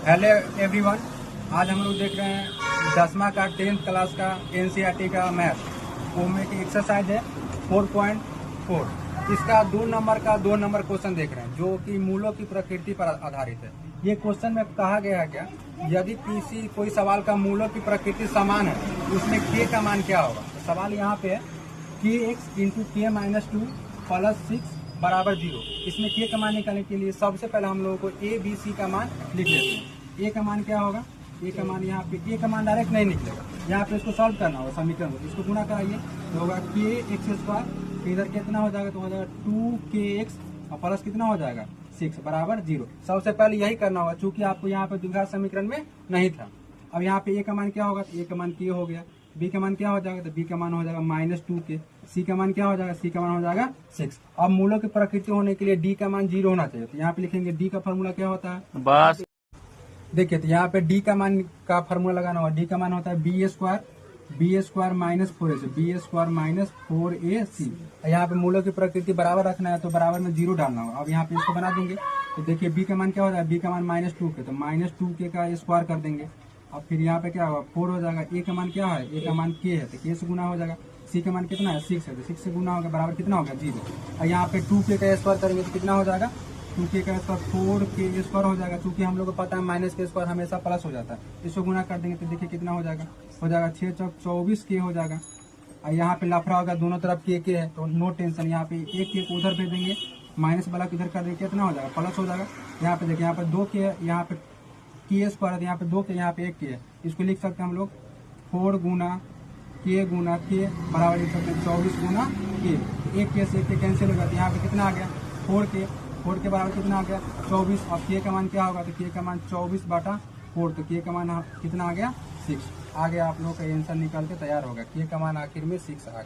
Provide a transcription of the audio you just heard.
Hello everyone, आज हम लोग देख रहे हैं 10वीं का 10th क्लास का एनसीईआरटी का मैथ। वो में की एक्सरसाइज है 4.4। इसका 2 नंबर क्वेश्चन देख रहे हैं जो कि मूलों की प्रकृति पर आधारित है। ये क्वेश्चन में कहा गया है क्या, यदि किसी कोई सवाल का मूलों की प्रकृति समान है उसमें k का मान क्या होगा। तो सवाल यहाँ पे है kx into k minus 2 plus 6 बराबर 0। इसमें k का मान निकालने के लिए सबसे पहले हम लोगों को a b c का मान लिख लेते हैं। a का मान क्या होगा, a का मान यहाँ पे a का मान डायरेक्ट नहीं निकलेगा, यहाँ पे इसको सॉल्व करना होगा समीकरण को। इसको गुणा कराइए तो होगा kx², इधर कितना हो जाएगा तो हो जाएगा 2kx और प्लस कितना हो जाएगा 6 बराबर 0। सबसे पहले यही करना होगा चूंकि आपको यहाँ पे द्विघात समीकरण में नहीं था। अब यहाँ पे a का मान क्या होगा तो a का मान k हो गया, b का मान क्या हो जाएगा तो b का मान हो जाएगा -2k, c का मान क्या हो जाएगा c का मान हो जाएगा 6। अब मूलों की प्रकृति होने के लिए d का मान 0 होना चाहिए। तो यहाँ पे लिखेंगे d का फॉर्मूला क्या होता है, बस देखिए तो यहाँ पे d का मान का फॉर्मूला लगाना होगा। d का मान होता है b² minus 4ac, b² minus 4ac। यहाँ पे मूलों की प्रकृति बराबर रखना है तो बराबर में 0 डालना होगा। अब यहाँ पे इसको बना देंगे तो देखिए b का मान क्या हो जाएगा, b का मान -2k, तो -2k का स्क्वायर कर देंगे। अब फिर यहाँ पे क्या होगा 4 हो जाएगा। a का मान क्या है, a का मान k है तो k से गुना हो जाएगा। c का मान कितना है 6 है तो 6 से गुना होगा बराबर कितना होगा 0। और यहाँ पे 2k का स्क्वायर करेंगे तो कितना हो जाएगा 2k का स्क्वायर 4k स्क्वायर हो जाएगा। चूंकि हम लोग को पता है माइनस के स्क्वायर हमेशा प्लस हो जाता है, इसको गुना कर देंगे तो देखिए कितना हो जाएगा 6 चौक 24k हो जाएगा। और यहाँ पे लफड़ा होगा दोनों तरफ k है तो नो टेंशन, यहाँ पे एक k उधर भेज देंगे, माइनस वाला इधर कर देंगे कितना हो जाएगा प्लस हो जाएगा। यहाँ पे देखिए यहाँ पे 2k है, यहाँ पे k स्क्वायर है, यहाँ पे 2k, यहाँ पे 1k है। इसको लिख सकते हैं हम लोग 4 गुना k बराबर लिख सकते हैं 24 गुना k। एक k से एक k कैंसिल होगा तो यहाँ पे कितना आ गया 4 के बराबर कितना आ गया 24। अब k का मान क्या होगा तो k का मान 24/4, तो k का मान कितना आ गया 6। आगे आप लोग का आंसर निकाल के तैयार होगा, k का मान आखिर में 6 आ गया।